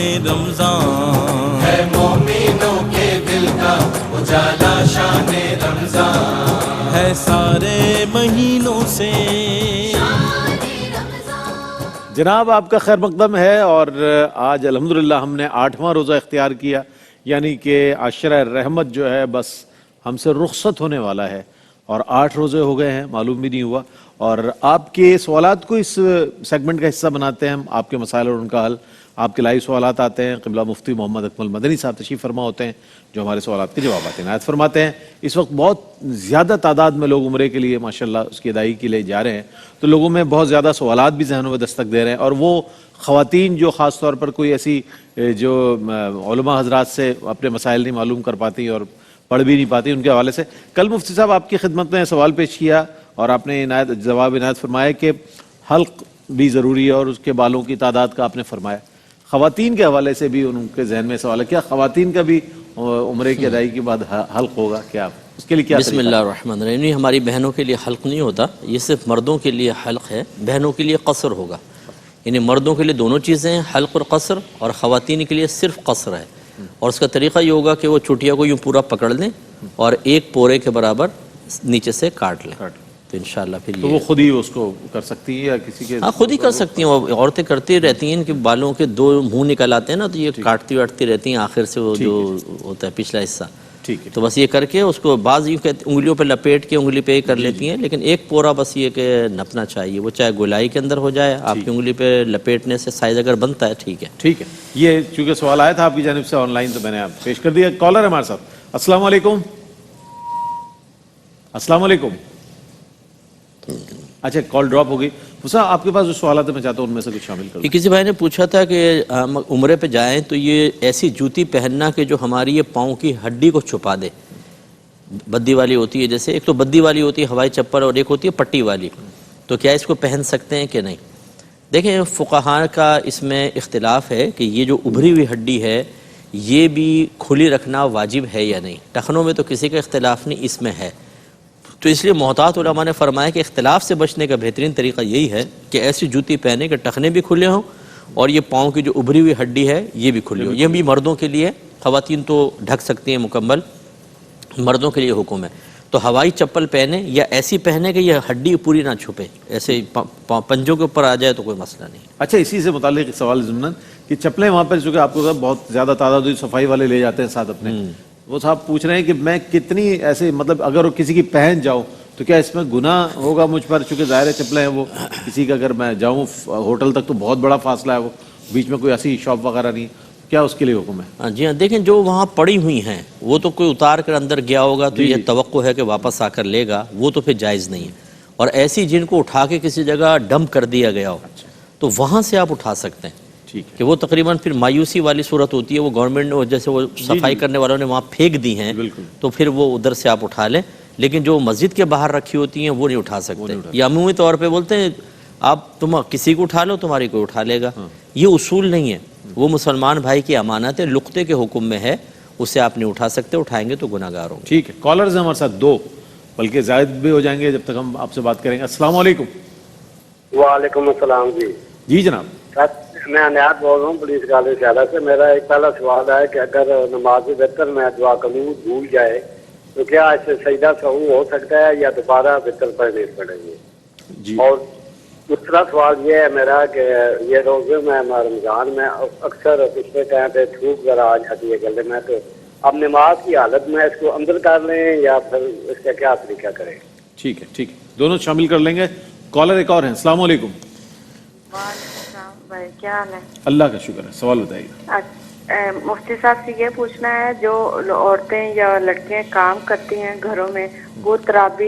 رمضان ہے مومنوں کے دل کا اجالا شان رمضان ہے سارے مہینوں سے. جناب آپ کا خیر مقدم ہے، اور آج الحمدللہ ہم نے 8واں روزہ اختیار کیا، یعنی کہ عشرہ رحمت جو ہے بس ہم سے رخصت ہونے والا ہے، اور 8 روزے ہو گئے ہیں، معلوم بھی نہیں ہوا. اور آپ کے سوالات کو اس سیگمنٹ کا حصہ بناتے ہیں ہم، آپ کے مسائل اور ان کا حل. آپ کے لائیو سوالات آتے ہیں، قبلہ مفتی محمد اکمل مدنی صاحب تشریف فرما ہوتے ہیں جو ہمارے سوالات کے جوابات عنایت فرماتے ہیں. اس وقت بہت زیادہ تعداد میں لوگ عمرے کے لیے ماشاءاللہ اس کی ادائیگی کے لیے جا رہے ہیں، تو لوگوں میں بہت زیادہ سوالات بھی ذہنوں میں دستک دے رہے ہیں. اور وہ خواتین جو خاص طور پر کوئی ایسی جو علماء حضرات سے اپنے مسائل نہیں معلوم کر پاتی اور پڑھ بھی نہیں پاتی، ان کے حوالے سے کل مفتی صاحب آپ کی خدمت میں سوال پیش کیا اور آپ نے جواب عنایت فرمایا کہ حلق بھی ضروری ہے، اور اس کے بالوں کی تعداد کا آپ نے فرمایا. خواتین کے حوالے سے بھی ان کے ذہن میں سوال ہے، کیا خواتین کا بھی عمرے کی ادائیگی کے بعد حلق ہوگا؟ کیا اس کے لیے کیا بسم اللہ الرحمن الرحیم. نہیں، ہماری بہنوں کے لیے حلق نہیں ہوتا، یہ صرف مردوں کے لیے حلق ہے. بہنوں کے لیے قصر ہوگا، یعنی مردوں کے لیے دونوں چیزیں ہیں، حلق اور قصر، اور خواتین کے لیے صرف قصر ہے. اور اس کا طریقہ یہ ہوگا کہ وہ چوٹیا کو یوں پورا پکڑ لیں اور ایک پورے کے برابر نیچے سے کاٹ لیں، تو انشاءاللہ پھر تو وہ خود ہی اس کو کر سکتی ہے یا کسی کے؟ ہاں، خود ہی کر سکتی ہیں. عورتیں کرتی رہتی ہیں کہ بالوں کے 2 منہ نکل آتے ہیں نا، تو یہ کاٹتی واٹتی رہتی ہیں آخر سے وہ جو ہوتا ہے پچھلا حصہ. ٹھیک ہے، تو بس یہ کر کے اس کو بعض یوں کہ انگلیوں پہ لپیٹ کے انگلی پہ ہی کر لیتی ہیں، لیکن ایک پورا بس یہ کہ نپنا چاہیے، وہ چاہے گولائی کے اندر ہو جائے، آپ کی انگلی پہ لپیٹنے سے سائز اگر بنتا ہے ٹھیک ہے. ٹھیک ہے. یہ چونکہ سوال آیا تھا آپ کی جانب سے آن لائن، تو میں نے آپ پیش کر دیا. کالر ہے ہمارے ساتھ. السلام علیکم. السلام علیکم. اچھا، کال ڈراپ ہو گئی. صاحب آپ کے پاس جو سوالات ہیں میں چاہتا ہوں ان میں سے کچھ شامل کروں. کسی بھائی نے پوچھا تھا کہ ہم عمرے پہ جائیں تو یہ ایسی جوتی پہننا کہ جو ہماری یہ پاؤں کی ہڈی کو چھپا دے. بدی والی ہوتی ہے، جیسے ایک تو بدی والی ہوتی ہے ہوائی چپل، اور ایک ہوتی ہے پٹی والی. تو کیا اس کو پہن سکتے ہیں کہ نہیں؟ دیکھیں، فقہاء کا اس میں اختلاف ہے کہ یہ جو ابھری ہوئی ہڈی ہے یہ بھی کھلی رکھنا واجب ہے یا نہیں. ٹخنوں میں تو کسی کا اختلاف نہیں، اس میں ہے. تو اس لیے محتاط علماء نے فرمایا کہ اختلاف سے بچنے کا بہترین طریقہ یہی ہے کہ ایسی جوتی پہنے کہ ٹخنے بھی کھلے ہوں اور یہ پاؤں کی جو ابھری ہوئی ہڈی ہے یہ بھی کھلی ہو. یہ بھی مردوں کے لیے، خواتین تو ڈھک سکتی ہیں مکمل، مردوں کے لیے حکم ہے. تو ہوائی چپل پہنے یا ایسی پہنے کہ یہ ہڈی پوری نہ چھپے، ایسے پنجوں کے اوپر آ جائے تو کوئی مسئلہ نہیں. اچھا، اسی سے متعلق ایک سوال ضمن کہ چپلیں وہاں پر چونکہ آپ کو بہت زیادہ تعداد ہوئی، صفائی والے لے جاتے ہیں ساتھ اپنے، وہ صاحب پوچھ رہے ہیں کہ میں کتنی ایسے مطلب اگر کسی کی پہن جاؤں تو کیا اس میں گناہ ہوگا مجھ پر؟ چونکہ ظاہر چپلیں ہیں وہ کسی کا، اگر میں جاؤں ہوٹل تک تو بہت بڑا فاصلہ ہے، وہ بیچ میں کوئی ایسی شاپ وغیرہ نہیں، کیا اس کے لیے حکم ہے؟ جی ہاں، دیکھیں جو وہاں پڑی ہوئی ہیں وہ تو کوئی اتار کر اندر گیا ہوگا تو یہ توقع ہے کہ واپس آ کر لے گا، وہ تو پھر جائز نہیں ہے. اور ایسی جن کو اٹھا کے کسی جگہ ڈمپ کر دیا گیا ہو تو وہاں سے آپ اٹھا سکتے ہیں. کہ وہ تقریباً پھر مایوسی والی صورت ہوتی ہے، وہ گورنمنٹ نے جیسے وہ صفائی کرنے والوں نے وہاں پھینک دی ہیں تو پھر وہ ادھر سے آپ اٹھا لیں. لیکن جو مسجد کے باہر رکھی ہوتی ہیں وہ نہیں اٹھا سکتے. یا عمومی طور پہ بولتے ہیں تم کسی کو اٹھا لو تمہاری کوئی اٹھا لے گا، یہ اصول نہیں ہے. وہ مسلمان بھائی کی امانت ہے، لقطے کے حکم میں ہے، اسے آپ نہیں اٹھا سکتے، اٹھائیں گے تو گناہ گار ہوں گے. ٹھیک ہے. کالرز ہیں ہمارے ساتھ 2، بلکہ زائد بھی ہو جائیں گے جب تک ہم آپ سے بات کریں گے. السلام علیکم. وعلیکم السلام. جی جناب. میں عنایت بول رہا ہوں پولیس کالج سیالہ سے. میرا ایک پہلا سوال ہے کہ اگر نماز وتر میں دعا قنوت بھول جائے تو کیا اس سے سجدہ سہو ہو سکتا ہے یا دوبارہ وتر پڑھنے پڑیں گے؟ جی. اور دوسرا سوال یہ ہے میرا کہ یہ روزے میں رمضان میں اکثر پچھلے ٹائم پہ تھوک ذرا آ جاتی ہے گلے میں، تو اب نماز کی حالت میں اس کو اندر کر لیں یا پھر اس کا کیا طریقہ کریں؟ ٹھیک ہے، ٹھیک ہے، دونوں شامل کر لیں گے. کالر ایک اور ہیں. السلام علیکم. وعلیکم السلام بھائی، کیا حال ہے؟ اللہ کا شکر ہے. سوال بتائیے گا. مفتی صاحب سے یہ پوچھنا ہے، جو عورتیں یا لڑکیاں کام کرتی ہیں گھروں میں، وہ صلاۃ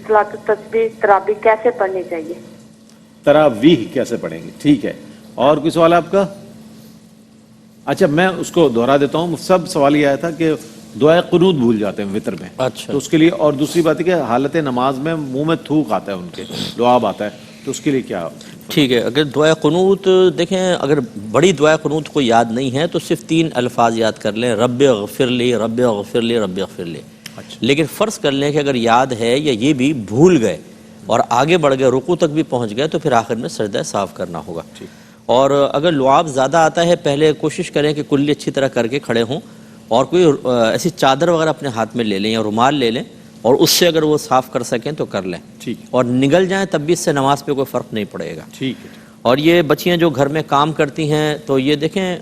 التسبیح تراویح کیسے پڑھنی چاہیے؟ تراویح کیسے پڑھیں گے؟ ٹھیک ہے. اور کوئی سوال آپ کا؟ اچھا، میں اس کو دہرا دیتا ہوں. سب سوال یہ آیا تھا کہ دعائے قنوت بھول جاتے ہیں وطر میں. اچھا، تو اس کے لیے، اور دوسری بات ہے کہ حالت نماز میں منہ میں تھوک آتا ہے، ان کے لعاب آتا ہے، تو اس کے لیے کیا؟ ٹھیک ہے. اگر دعائے قنوت دیکھیں، اگر بڑی دعائے قنوت کو یاد نہیں ہے تو صرف 3 الفاظ یاد کر لیں، رب اغفر لی، رب اغفر لی، رب اغفر لی. لیکن فرض کر لیں کہ اگر یاد ہے یا یہ بھی بھول گئے اور آگے بڑھ گئے، رکوع تک بھی پہنچ گئے، تو پھر آخر میں سجدہ صاف کرنا ہوگا. اور اگر لعاب زیادہ آتا ہے پہلے کوشش کریں کہ کلی اچھی طرح کر کے کھڑے ہوں اور کوئی ایسی چادر وغیرہ اپنے ہاتھ میں لے لیں یا رومال لے لیں اور اس سے اگر وہ صاف کر سکیں تو کر لیں ٹھیک ہے اور نگل جائیں تب بھی اس سے نماز پہ کوئی فرق نہیں پڑے گا. ٹھیک ہے. اور یہ بچیاں جو گھر میں کام کرتی ہیں تو یہ دیکھیں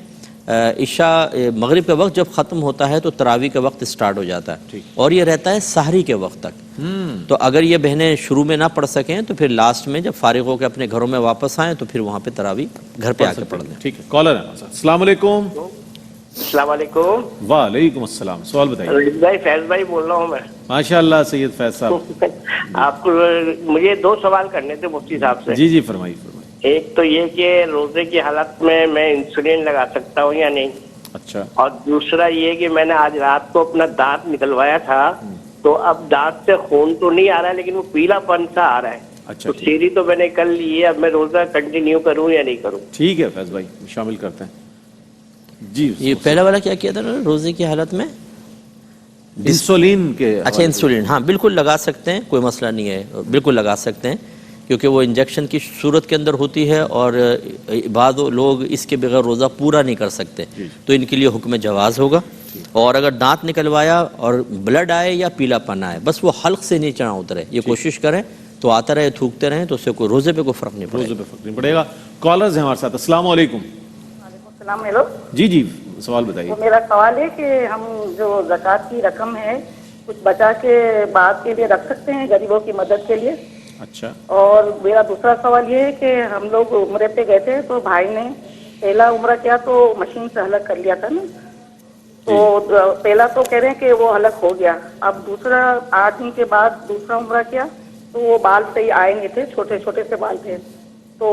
عشاء مغرب کا وقت جب ختم ہوتا ہے تو تراویح کا وقت سٹارٹ ہو جاتا ہے اور یہ رہتا ہے سحری کے وقت تک. تو اگر یہ بہنیں شروع میں نہ پڑھ سکیں تو پھر لاسٹ میں جب فارغ ہو کے اپنے گھروں میں واپس آئیں تو پھر وہاں پہ تراویح گھر پہ آ کے پڑھ لیں. ٹھیک ہے. کالر ہے السلام علیکم. السلام علیکم. وعلیکم السلام. سوال بتائیے. بھائی فیض بھائی بول رہا ہوں میں. ماشاء اللہ سید فیض صاحب. آپ کو مجھے 2 سوال کرنے تھے مفتی صاحب سے. جی فرمائیے. ایک تو یہ کہ روزے کی حالت میں انسولین لگا سکتا ہوں یا نہیں. اچھا. اور دوسرا یہ کہ میں نے آج رات کو اپنا دانت نکلوایا تھا تو اب دانت سے خون تو نہیں آ رہا ہے لیکن وہ پیلا پن سا آ رہا ہے. اچھا. تو سیری تو میں نے کر لی ہے, اب میں روزہ کنٹینیو کروں یا نہیں کروں؟ ٹھیک ہے فیض بھائی شامل کرتے ہیں. جی یہ پہلا والا کیا کیا تھا روزے کی حالت میں؟ انسولین کے. اچھا انسولین, ہاں بالکل لگا سکتے ہیں, کوئی مسئلہ نہیں ہے, بالکل لگا سکتے ہیں کیونکہ وہ انجیکشن کی صورت کے اندر ہوتی ہے اور بعض لوگ اس کے بغیر روزہ پورا نہیں کر سکتے تو ان کے لیے حکم جواز ہوگا. اور اگر دانت نکلوایا اور بلڈ آئے یا پیلا پن آئے بس وہ حلق سے نیچے نہ اترے, یہ کوشش کریں تو آتا رہے تھوکتے رہیں تو اس سے کوئی روزے پہ کوئی فرق نہیں پڑے. روزے پہ فرق نہیں پڑے گا. کالرز ہیں ہمارے ساتھ. السلام علیکم. وعلیکم السلام. ہیلو. جی سوال بتائیے. تو میرا سوال ہے کہ ہم جو زکوٰۃ کی رقم ہے کچھ بچا کے بعد کے لیے رکھ سکتے ہیں غریبوں کی مدد کے لیے؟ اچھا. اور میرا دوسرا سوال یہ ہے کہ ہم لوگ عمرے پہ گئے تھے تو بھائی نے پہلا عمرہ کیا تو مشین سے حلق کر لیا تھا نا, تو پہلا تو کہہ رہے ہیں کہ وہ حلق ہو گیا, اب دوسرا 8 دن کے بعد دوسرا عمرہ کیا تو وہ بال صحیح آئے نہیں تھے, چھوٹے چھوٹے سے بال تھے, تو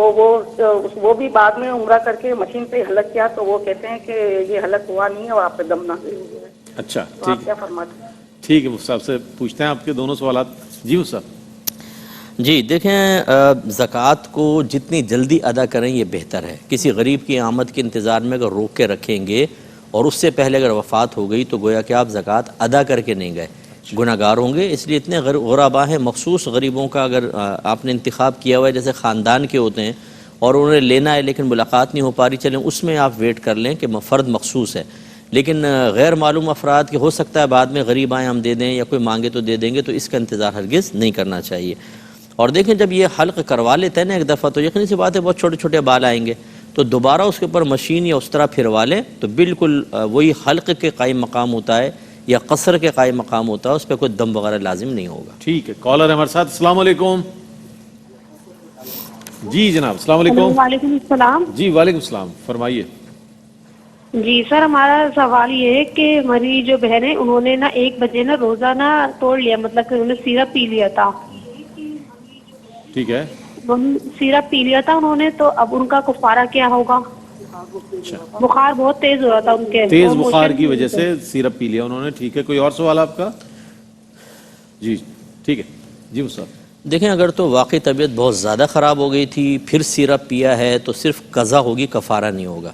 وہ بھی بعد میں عمرہ کر کے مشین سے حلق کیا تو وہ کہتے ہیں کہ یہ حلق ہوا نہیں ہے اور آپ پہ دم نازل ہو گیا ہے. اچھا تو آپ کیا فرماتے ہیں؟ ٹھیک ہے مفتی صاحب سے پوچھتے ہیں آپ کے دونوں سوالات. جی مفتی صاحب. جی دیکھیں زکوٰۃ کو جتنی جلدی ادا کریں یہ بہتر ہے. کسی غریب کی آمد کے انتظار میں اگر روک کے رکھیں گے اور اس سے پہلے اگر وفات ہو گئی تو گویا کہ آپ زکوٰۃ ادا کر کے نہیں گئے, گناہ گار ہوں گے. اس لیے اتنے غربا ہیں, مخصوص غریبوں کا اگر آپ نے انتخاب کیا ہوا ہے جیسے خاندان کے ہوتے ہیں اور انہیں لینا ہے لیکن ملاقات نہیں ہو پا رہی, چلیں اس میں آپ ویٹ کر لیں کہ فرد مخصوص ہے. لیکن غیر معلوم افراد کے ہو سکتا ہے بعد میں غریب آئیں ہم دے دیں یا کوئی مانگے تو دے دیں گے, تو اس کا انتظار ہرگز نہیں کرنا چاہیے. اور دیکھیں جب یہ حلق کروا لیتے ہیں نا ایک دفعہ تو یقینی سی بات ہے بہت چھوٹے چھوٹے بال آئیں گے, تو دوبارہ اس کے اوپر مشین یا اس طرح پھروا لیں تو بالکل وہی حلق کے قائم مقام ہوتا ہے یا قصر کے قائم مقام ہوتا ہے, اس پہ کوئی دم وغیرہ لازم نہیں ہوگا. ٹھیک ہے. کالر ہے ہمارے ساتھ. السلام علیکم. جی جناب السلام علیکم. وعلیکم السلام. جی وعلیکم السلام. فرمائیے. جی سر, ہمارا سوال یہ ہے کہ ہماری جو بہن ہے انہوں نے نا 1 بجے نا روزہ نا توڑ لیا, مطلب کہ انہوں نے سیرپ پی لیا تھا. ٹھیک ہے. سیرپ پی لیا تھا انہوں نے, تو اب ان کا کفارہ کیا ہوگا؟ بخار بہت تیز ہو رہا تھا ان کے, تیز بخار کی وجہ سے سیرپ پی لیا انہوں نے. ٹھیک ہے. کوئی اور سوال آپ کا؟ جی ٹھیک ہے. جی صاحب. دیکھیں اگر تو واقعی طبیعت بہت زیادہ خراب ہو گئی تھی پھر سیرپ پیا ہے تو صرف قضا ہوگی, کفارہ نہیں ہوگا.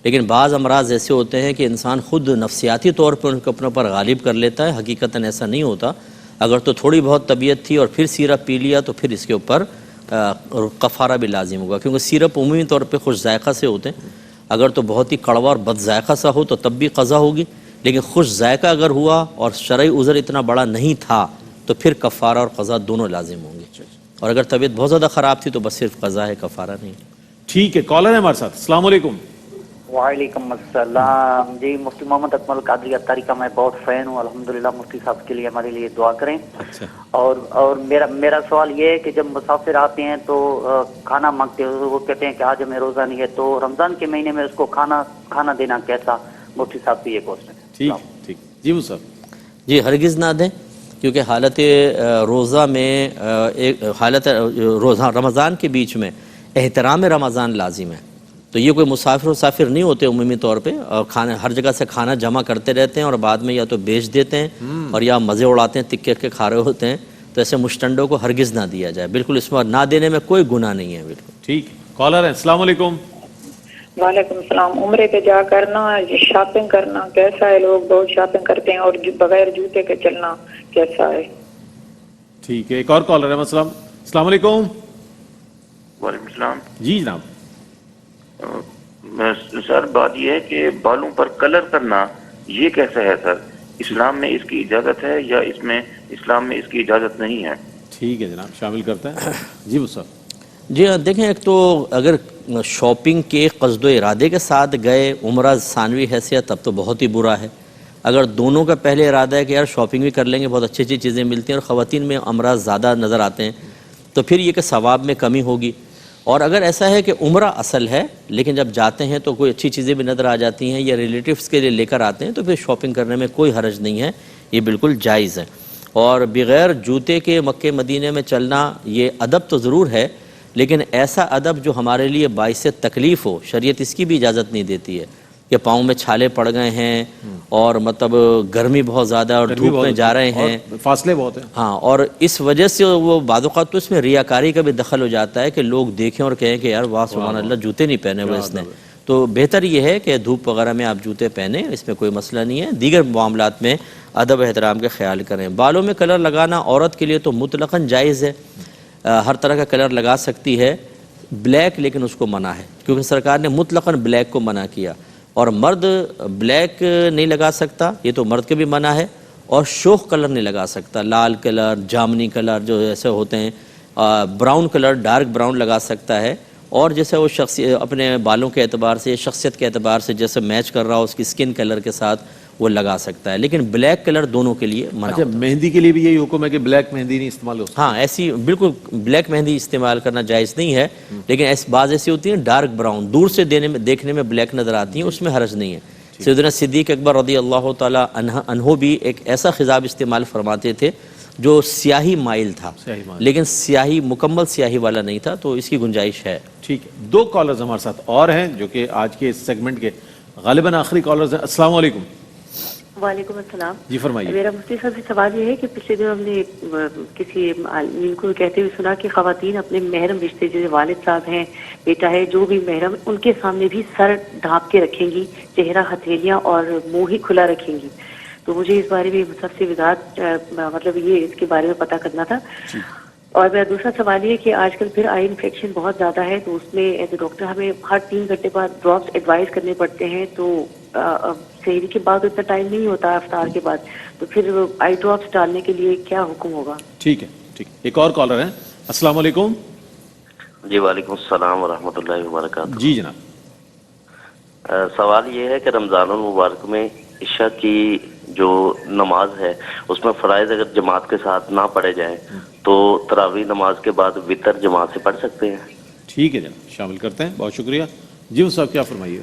لیکن بعض امراض ایسے ہوتے ہیں کہ انسان خود نفسیاتی طور پر ان کو اپنے اوپر غالب کر لیتا ہے, حقیقتاً ایسا نہیں ہوتا. اگر تو تھوڑی بہت طبیعت تھی اور پھر سیرپ پی لیا تو پھر اس کے اوپر کفارہ بھی لازم ہوگا, کیونکہ سیرپ عمومی طور پہ خوش ذائقہ سے ہوتے ہیں. اگر تو بہت ہی کڑوا اور بد ذائقہ سا ہو تو تب بھی قضا ہوگی, لیکن خوش ذائقہ اگر ہوا اور شرعی عذر اتنا بڑا نہیں تھا تو پھر کفارہ اور قضا دونوں لازم ہوں گے. اور اگر طبیعت بہت زیادہ خراب تھی تو بس صرف قضا ہے, کفارہ نہیں. ٹھیک ہے. کالر ہے ہمارے ساتھ. السلام علیکم. وعلیکم السلام. جی مفتی محمد اکمل قادری اتاری کا میں بہت فین ہوں. الحمدللہ مفتی صاحب کے لیے ہمارے لیے دعا کریں. اچھا. اور میرا سوال یہ ہے کہ جب مسافر آتے ہیں تو کھانا مانگتے ہیں, وہ کہتے ہیں کہ آج ہمیں روزہ نہیں ہے, تو رمضان کے مہینے میں اس کو کھانا دینا کیسا؟ مفتی صاحب کی یہ کوشچن ہے. ٹھیک. جی وہ صاحب. جی ہرگز نہ دیں, کیونکہ حالت روزہ میں حالت روزہ رمضان کے بیچ میں احترام رمضان لازم ہے. تو یہ کوئی مسافر نہیں ہوتے عمومی طور پہ, اور ہر جگہ سے کھانا جمع کرتے رہتے ہیں اور بعد میں یا تو بیچ دیتے ہیں اور یا مزے اڑاتے ہیں, تکے کے کھا رہے ہوتے ہیں. تو ایسے مشتنڈوں کو ہرگز نہ دیا جائے, بالکل اس میں نہ دینے میں کوئی گناہ نہیں ہے. بالکل ٹھیک. کالر ہے. السلام علیکم. وعلیکم السلام. عمرے پہ جا کرنا شاپنگ کرنا کیسا ہے؟ لوگ بہت شاپنگ کرتے ہیں اور بغیر جوتے کے چلنا کیسا ہے؟ ٹھیک ہے. ایک اور کالر ہے. السلام علیکم. وعلیکم السلام. جی جناب. سر بات یہ ہے کہ بالوں پر کلر کرنا یہ کیسا ہے سر؟ اسلام میں اس کی اجازت ہے یا اسلام میں اس کی اجازت نہیں ہے؟ ٹھیک ہے جناب، شامل کرتے ہیں جی مصطفیٰ۔ جی ہاں، دیکھیں ایک تو اگر شاپنگ کے قصد و ارادے کے ساتھ گئے عمرہ ثانوی حیثیت تب تو بہت ہی برا ہے۔ اگر دونوں کا پہلے ارادہ ہے کہ یار شاپنگ بھی کر لیں گے، بہت اچھی اچھی چیزیں ملتی ہیں اور خواتین میں امراض زیادہ نظر آتے ہیں، تو پھر یہ کہ ثواب میں کمی ہوگی۔ اور اگر ایسا ہے کہ عمرہ اصل ہے لیکن جب جاتے ہیں تو کوئی اچھی چیزیں بھی نظر آ جاتی ہیں یا ریلیٹیوز کے لیے لے کر آتے ہیں، تو پھر شاپنگ کرنے میں کوئی حرج نہیں ہے، یہ بالکل جائز ہے۔ اور بغیر جوتے کے مکہ مدینے میں چلنا یہ ادب تو ضرور ہے، لیکن ایسا ادب جو ہمارے لیے باعث تکلیف ہو، شریعت اس کی بھی اجازت نہیں دیتی ہے کہ پاؤں میں چھالے پڑ گئے ہیں اور مطلب گرمی بہت زیادہ اور دھوپ میں جا رہے ہیں، فاصلے بہت ہیں، ہاں، اور اس وجہ سے وہ بعض اوقات تو اس میں ریاکاری کا بھی دخل ہو جاتا ہے کہ لوگ دیکھیں اور کہیں کہ یار واہ سبحان اللہ جوتے نہیں پہنے ہوئے اس نے۔ تو بہتر یہ ہے کہ دھوپ وغیرہ میں آپ جوتے پہنیں، اس میں کوئی مسئلہ نہیں ہے۔ دیگر معاملات میں ادب احترام کا خیال کریں۔ بالوں میں کلر لگانا عورت کے لیے تو مطلقاً جائز ہے، ہر طرح کا کلر لگا سکتی ہے، بلیک لیکن اس کو منع ہے، کیونکہ سرکار نے مطلقاً بلیک کو منع کیا۔ اور مرد بلیک نہیں لگا سکتا، یہ تو مرد کے بھی منع ہے، اور شوخ کلر نہیں لگا سکتا، لال کلر، جامنی کلر جو ایسے ہوتے ہیں، براؤن کلر ڈارک براؤن لگا سکتا ہے، اور جیسے وہ اپنے بالوں کے اعتبار سے، شخصیت کے اعتبار سے جیسے میچ کر رہا ہو اس کی سکن کلر کے ساتھ وہ لگا سکتا ہے، لیکن بلیک کلر دونوں کے لیے منع۔ اچھا، مہندی کے لیے بھی یہی حکم ہے کہ بلیک مہندی نہیں استعمال ہو سکتی؟ ہاں، ایسی بالکل بلیک مہندی استعمال کرنا جائز نہیں ہے، لیکن بعض ایسی ہوتی ہیں ڈارک براؤن، دور سے دیکھنے میں بلیک نظر آتی ہیں، اس میں حرج نہیں ہے۔ سیدنا صدیق اکبر رضی اللہ تعالیٰ عنہ بھی ایک ایسا خضاب استعمال فرماتے تھے جو سیاہی مائل تھا، لیکن سیاہی مکمل سیاہی والا نہیں تھا، تو اس کی گنجائش ہے۔ ٹھیک ہے، دو کالرز ہمارے ساتھ اور ہیں جو کہ آج کے اس سیگمنٹ کے غالباً آخری کالرز ہیں۔ السلام علیکم۔ وعلیکم السلام جی فرمائیے۔ میرا مفتی صاحب سے سوال یہ ہے کہ پچھلے دن ہم نے کسی عالم کو کہتے ہوئے سنا کہ خواتین اپنے محرم رشتے جیسے والد صاحب ہیں، بیٹا ہے، جو بھی محرم، ان کے سامنے بھی سر ڈھانپ کے رکھیں گی، چہرہ ہتھیلیاں اور منہ ہی کھلا رکھیں گی۔ تو مجھے اس بارے میں سب سے وضاحت مطلب یہ اس کے بارے میں پتہ کرنا تھا۔ اور میرا دوسرا سوال یہ کہ آج کل پھر آئی انفیکشن بہت زیادہ ہے، تو اس میں ایز اے ڈاکٹر ہمیں ہر 3 گھنٹے بعد ڈراپس ایڈوائز کرنے پڑتے ہیں، تو سحری کے بعد اتنا ٹائم نہیں ہوتا افطار کے بعد، تو پھر آئی ڈراپس ڈالنے کے لیے کیا حکم ہوگا؟ ٹھیک ہے، ٹھیک، ایک اور کالر ہے۔ السلام علیکم۔ جی وعلیکم السلام ورحمۃ اللہ وبرکاتہ۔ جی جناب۔ سوال یہ ہے کہ رمضان المبارک میں عشاء کی جو نماز ہے اس میں فرائض اگر جماعت کے ساتھ نہ پڑھے جائیں تو تراویح نماز کے بعد وتر جماعت سے پڑھ سکتے ہیں؟ ٹھیک ہے جناب، شامل کرتے ہیں، بہت شکریہ۔ جی صاحب کیا فرمائیے؟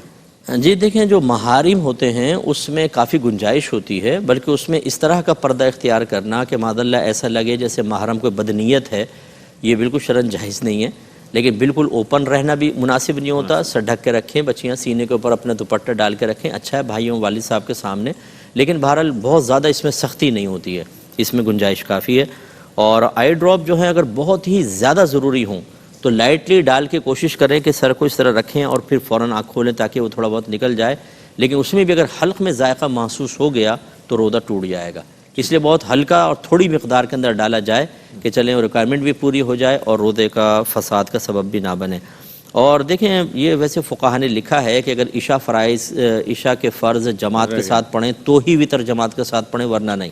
جی دیکھیں، جو محارم ہوتے ہیں اس میں کافی گنجائش ہوتی ہے، بلکہ اس میں اس طرح کا پردہ اختیار کرنا کہ معاذ اللہ ایسا لگے جیسے محرم کوئی بدنیت ہے، یہ بالکل شرعاً جائز نہیں ہے۔ لیکن بالکل اوپن رہنا بھی مناسب نہیں ہوتا، سر ڈھک کے رکھیں، بچیاں سینے کے اوپر اپنا دوپٹہ ڈال کے رکھیں، اچھا ہے بھائیوں والد صاحب کے سامنے، لیکن بہرحال بہت زیادہ اس میں سختی نہیں ہوتی ہے، اس میں گنجائش کافی ہے۔ اور آئی ڈراپ جو ہے اگر بہت ہی زیادہ ضروری ہوں تو لائٹلی ڈال کے کوشش کریں کہ سر کو اس طرح رکھیں اور پھر فوراً آنکھ کھولیں تاکہ وہ تھوڑا بہت نکل جائے، لیکن اس میں بھی اگر حلق میں ذائقہ محسوس ہو گیا تو روزہ ٹوٹ جائے گا، اس لیے بہت ہلکا اور تھوڑی مقدار کے اندر ڈالا جائے کہ چلیں ریکوائرمنٹ بھی پوری ہو جائے اور روزے کا فساد کا سبب بھی نہ بنے۔ اور دیکھیں، یہ ویسے فقہا نے لکھا ہے کہ اگر عشاء کے فرض جماعت کے ساتھ پڑھیں تو ہی وتر جماعت کے ساتھ پڑھیں، ورنہ نہیں۔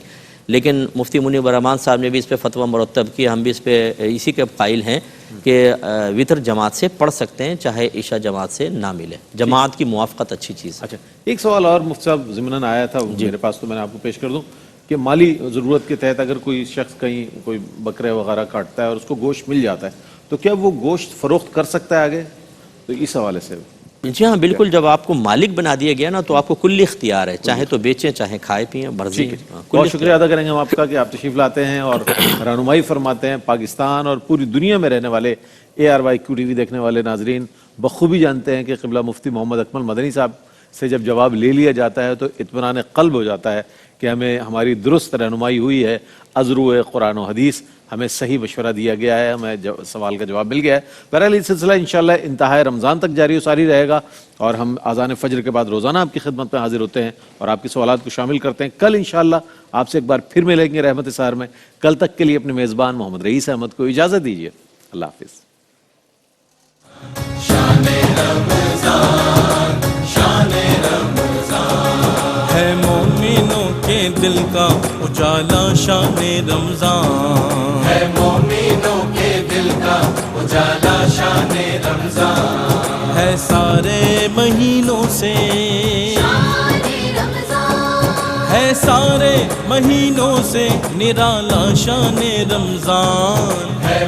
لیکن مفتی منیب الرحمان صاحب نے بھی اس پہ فتویٰ مرتب کیا، ہم بھی اس پہ اسی کے قائل ہیں کہ وتر جماعت سے پڑھ سکتے ہیں چاہے عشاء جماعت سے نہ ملے، جماعت کی موافقت اچھی چیز ہے۔ اچھا، ایک سوال اور مفتی صاحب ضمناً آیا تھا میرے پاس، تو میں نے آپ کو پیش کر دوں کہ مالی ضرورت کے تحت اگر کوئی شخص کہیں کوئی بکرے وغیرہ کاٹتا ہے اور اس کو گوشت مل جاتا ہے تو کیا وہ گوشت فروخت کر سکتا ہے آگے؟ تو اس حوالے سے جی ہاں بالکل، جب آپ کو مالک بنا دیا گیا نا تو آپ کو کل اختیار ہے، چاہے تو بیچیں چاہے کھائے پیئیں، مرضی۔ بہت شکریہ ادا کریں گے ہم آپ کا کہ آپ تشریف لاتے ہیں اور رہنمائی فرماتے ہیں۔ پاکستان اور پوری دنیا میں رہنے والے ARYQ TV دیکھنے والے ناظرین بخوبی جانتے ہیں کہ قبلہ مفتی محمد اکمل مدنی صاحب سے جب جواب لے لیا جاتا ہے تو اطمینان قلب ہو جاتا ہے کہ ہمیں ہماری درست رہنمائی ہوئی ہے، ازرو قرآن و حدیث، ہمیں صحیح مشورہ دیا گیا ہے، ہمیں سوال کا جواب مل گیا ہے۔ بہرحال یہ سلسلہ انشاءاللہ انتہائی رمضان تک جاری و ساری رہے گا اور ہم اذان فجر کے بعد روزانہ آپ کی خدمت میں حاضر ہوتے ہیں اور آپ کے سوالات کو شامل کرتے ہیں۔ کل انشاءاللہ آپ سے ایک بار پھر ملیں گے رحمت سحر میں۔ کل تک کے لیے اپنے میزبان محمد رئیس احمد کو اجازت دیجیے، اللہ حافظ۔ دل کا اجالا شان رمضان ہے مومنوں کے دل کا اجالا شان رمضان ہے سارے مہینوں سے ہے سارے مہینوں سے نرالا شان رمضان ہے